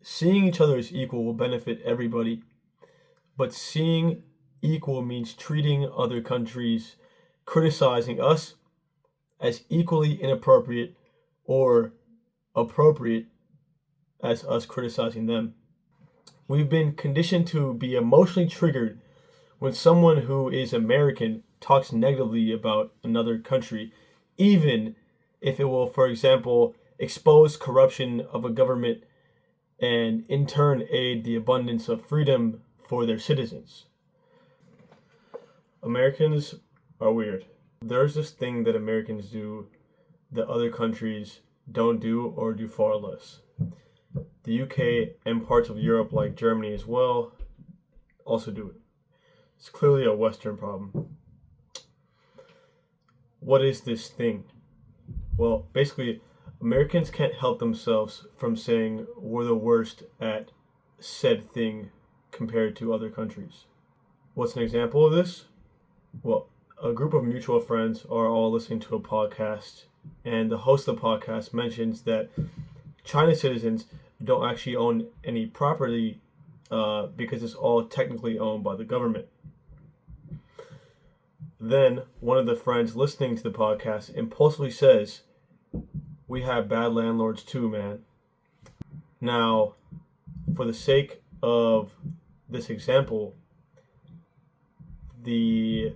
seeing each other as equal will benefit everybody, but seeing equal means treating other countries, criticizing us as equally inappropriate or appropriate as us criticizing them. We've been conditioned to be emotionally triggered when someone who is American talks negatively about another country, even if it will, for example, expose corruption of a government and in turn aid the abundance of freedom for their citizens. Americans are weird. There's this thing that Americans do that other countries don't do or do far less. The UK and parts of Europe, like Germany as well, also do it. It's clearly a Western problem. What is this thing? Well, basically, Americans can't help themselves from saying we're the worst at said thing compared to other countries. What's an example of this? Well, a group of mutual friends are all listening to a podcast, and the host of the podcast mentions that China citizens don't actually own any property because it's all technically owned by the government. Then one of the friends listening to the podcast impulsively says, "We have bad landlords too, man." Now, for the sake of this example, the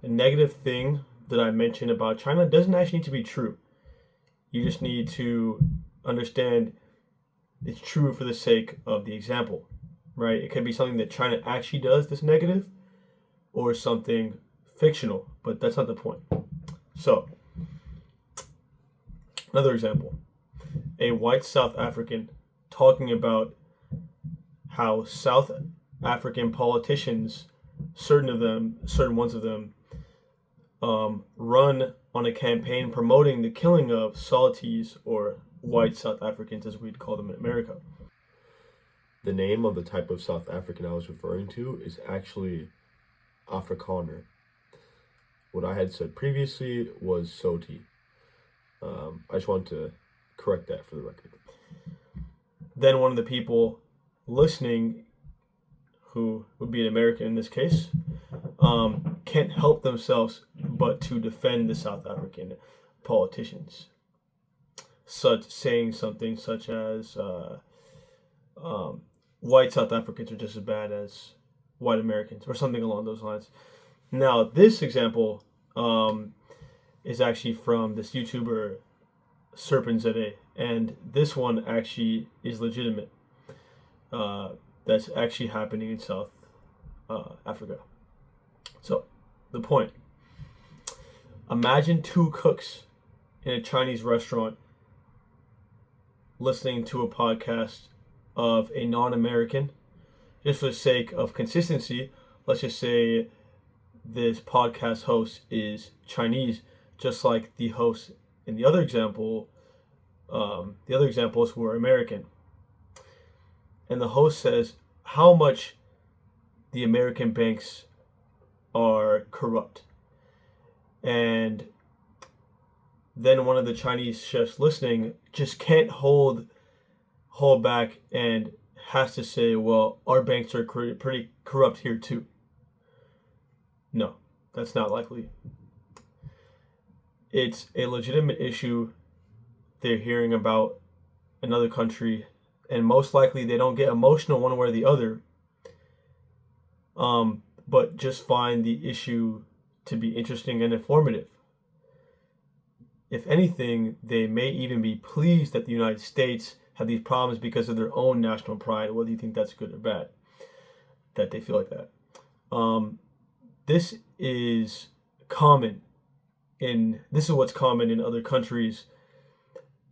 negative thing that I mentioned about China doesn't actually need to be true. You just need to understand it's true for the sake of the example, right? It could be something that China actually does that's negative or something fictional, but that's not the point. So, another example, a white South African talking about how South African politicians, certain ones of them, run on a campaign promoting the killing of Saltese, or white South Africans as we'd call them in America. The name of the type of South African I was referring to is actually Afrikaner. What I had said previously was Soti. I just want to correct that for the record. Then one of the people listening, who would be an American in this case, can't help themselves but to defend the South African politicians, saying something such as white South Africans are just as bad as white Americans, or something along those lines. Now, this example is actually from this YouTuber Serpent ZA, and this one actually is legitimate. That's actually happening in South Africa. So, the point. Imagine two cooks in a Chinese restaurant listening to a podcast of a non-American. Just for the sake of consistency, let's just say this podcast host is Chinese, just like the host in the other example. The other examples were American. And the host says how much the American banks are corrupt. And then one of the Chinese chefs listening just can't hold back and has to say, well, our banks are pretty corrupt here too. No, that's not likely. It's a legitimate issue they're hearing about another country, and most likely they don't get emotional one way or the other, but just find the issue to be interesting and informative. If anything, they may even be pleased that the United States have these problems because of their own national pride, whether you think that's good or bad, that they feel like that. This is what's common in other countries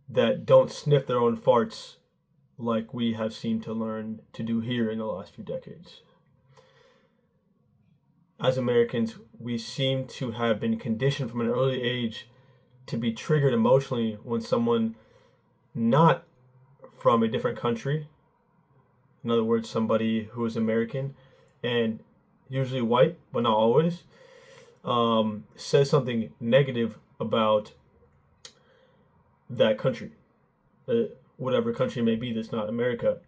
that don't sniff their own farts like we have seemed to learn to do here in the last few decades. As Americans, we seem to have been conditioned from an early age to be triggered emotionally when someone not from a different country, in other words, somebody who is American and usually white, but not always, says something negative about that country, whatever country it may be that's not America.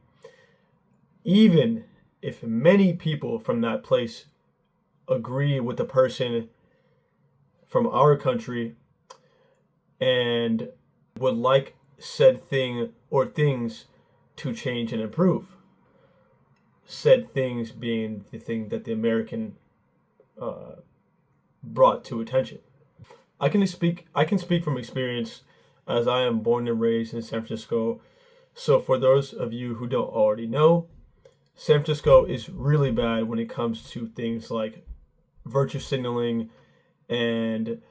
even if many people from that place agree with the person from our country and would like said thing or things to change and improve. Said things being the thing that the American brought to attention. I can speak from experience, as I am born and raised in San Francisco. So for those of you who don't already know, San Francisco is really bad when it comes to things like virtue signaling and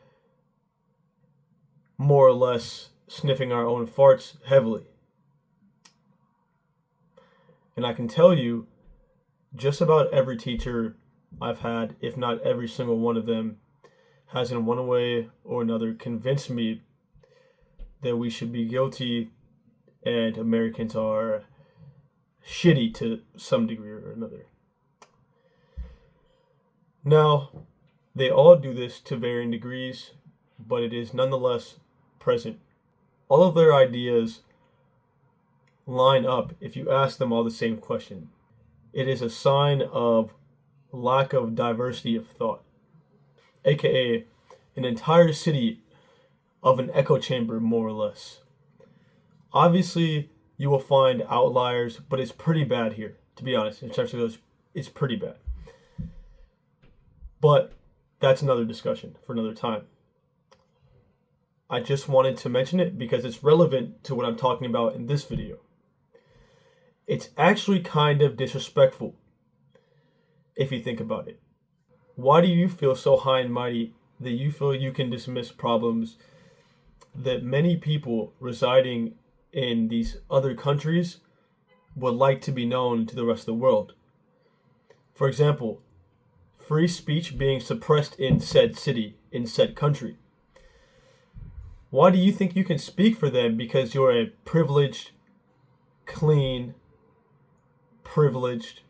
more or less sniffing our own farts heavily. And I can tell you, just about every teacher I've had, if not every single one of them, has in one way or another convinced me that we should be guilty and Americans are shitty to some degree or another. Now, they all do this to varying degrees, but it is nonetheless present. All of their ideas line up if you ask them all the same question. It is a sign of lack of diversity of thought, aka an entire city of an echo chamber, more or less. Obviously, you will find outliers, but it's pretty bad here, to be honest. In terms of those, it's pretty bad. But that's another discussion for another time. I just wanted to mention it because it's relevant to what I'm talking about in this video. It's actually kind of disrespectful if you think about it. Why do you feel so high and mighty that you feel you can dismiss problems that many people residing in these other countries would like to be known to the rest of the world? For example, free speech being suppressed in said city, in said country. Why do you think you can speak for them because you're a privileged, clean, privileged,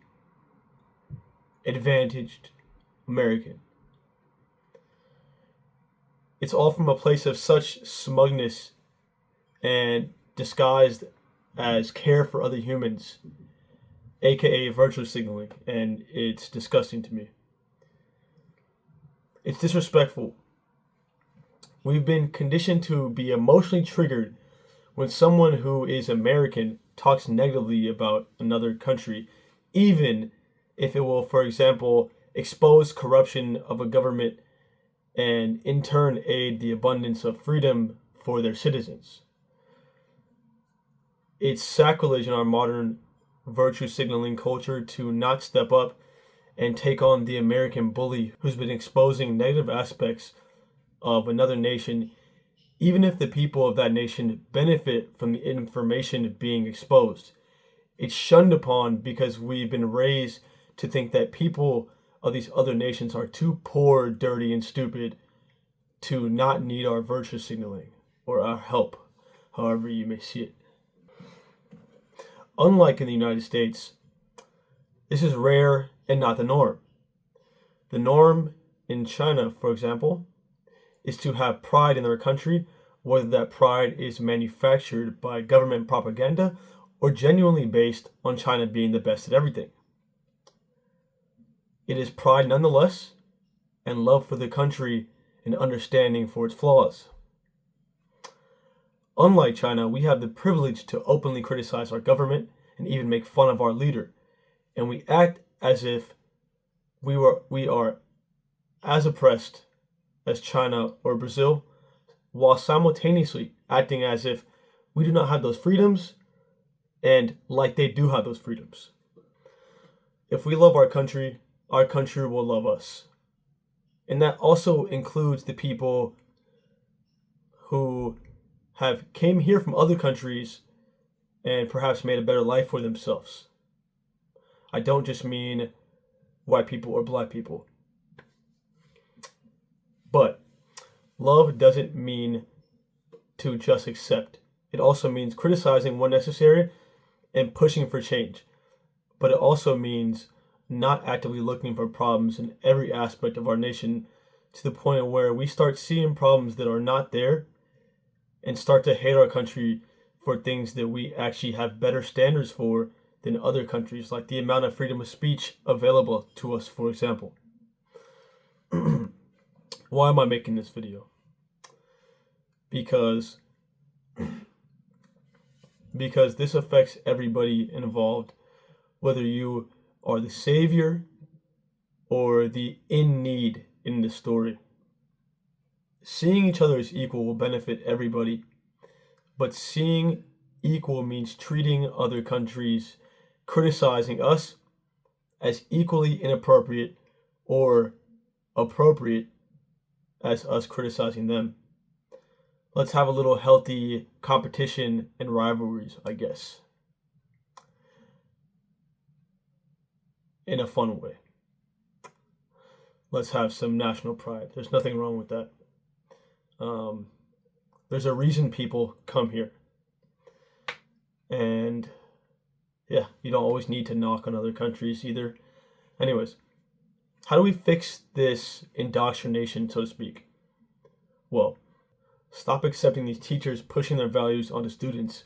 advantaged American? It's all from a place of such smugness and disguised as care for other humans, aka virtue signaling, and it's disgusting to me. It's disrespectful. We've been conditioned to be emotionally triggered when someone who is American talks negatively about another country, even if it will, for example, expose corruption of a government and in turn aid the abundance of freedom for their citizens. It's sacrilege in our modern virtue signaling culture to not step up and take on the American bully who's been exposing negative aspects of another nation, even if the people of that nation benefit from the information being exposed. It's shunned upon because we've been raised to think that people of these other nations are too poor, dirty, and stupid to not need our virtue signaling or our help, however you may see it. Unlike in the United States, this is rare and not the norm. The norm in China, for example, is to have pride in their country, whether that pride is manufactured by government propaganda or genuinely based on China being the best at everything. It is pride nonetheless, and love for the country and understanding for its flaws. Unlike China, we have the privilege to openly criticize our government and even make fun of our leader, and we act as if we are as oppressed as China or Brazil, while simultaneously acting as if we do not have those freedoms and like they do have those freedoms. If we love our country will love us. And that also includes the people who have came here from other countries and perhaps made a better life for themselves. I don't just mean white people or black people. But love doesn't mean to just accept. It also means criticizing when necessary and pushing for change. But it also means not actively looking for problems in every aspect of our nation to the point where we start seeing problems that are not there and start to hate our country for things that we actually have better standards for than other countries, like the amount of freedom of speech available to us, for example. Why am I making this video? Because this affects everybody involved, whether you are the savior or the in need in the story. Seeing each other as equal will benefit everybody, but seeing equal means treating other countries, criticizing us as equally inappropriate or appropriate as us criticizing them. Let's have a little healthy competition and rivalries, I guess, in a fun way. Let's have some national pride. There's nothing wrong with that. There's a reason people come here. And yeah, you don't always need to knock on other countries either. Anyways, how do we fix this indoctrination, so to speak? Well, stop accepting these teachers pushing their values onto students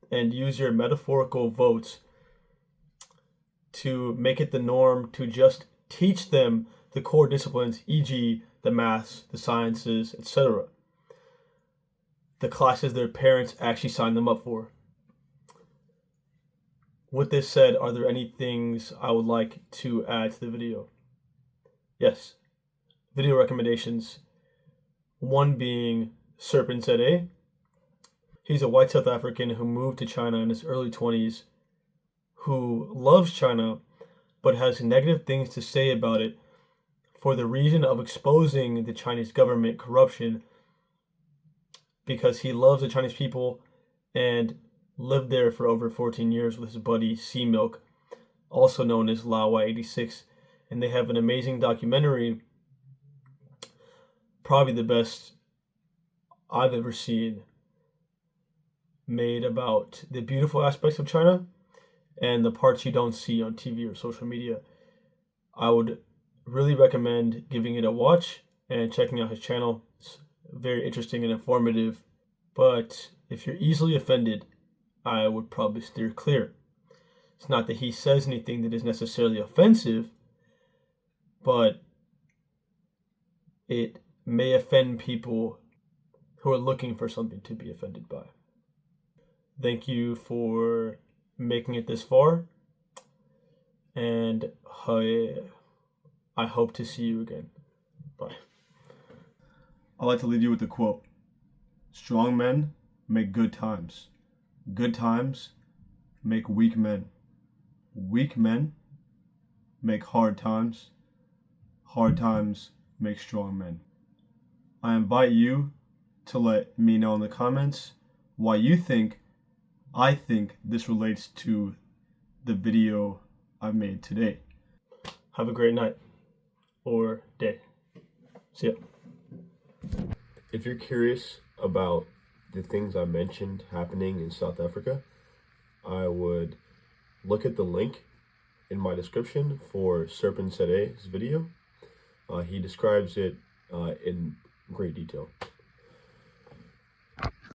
and use your metaphorical votes to make it the norm to just teach them the core disciplines, e.g. the maths, the sciences, etc. The classes their parents actually signed them up for. With this said, are there any things I would like to add to the video? Yes. Video recommendations. One being Serpent Zede. He's a white South African who moved to China in his early 20s, who loves China, but has negative things to say about it for the reason of exposing the Chinese government corruption, because he loves the Chinese people and lived there for over 14 years with his buddy Sea Milk, also known as Laowai 86, and they have an amazing documentary, probably the best I've ever seen, made about the beautiful aspects of China and the parts you don't see on TV or social media. I would really recommend giving it a watch and checking out his channel. It's very interesting and informative, but if you're easily offended, I would probably steer clear. It's not that he says anything that is necessarily offensive, but it may offend people who are looking for something to be offended by. Thank you for making it this far, and I hope to see you again. Bye. I'd like to leave you with a quote. Strong men make good times. Good times make weak men. Weak men make hard times. Hard times make strong men. I invite you to let me know in the comments why I think this relates to the video I made today. Have a great night or day. See ya. If you're curious about the things I mentioned happening in South Africa, I would look at the link in my description for Serpent Zede's video. He describes it in great detail.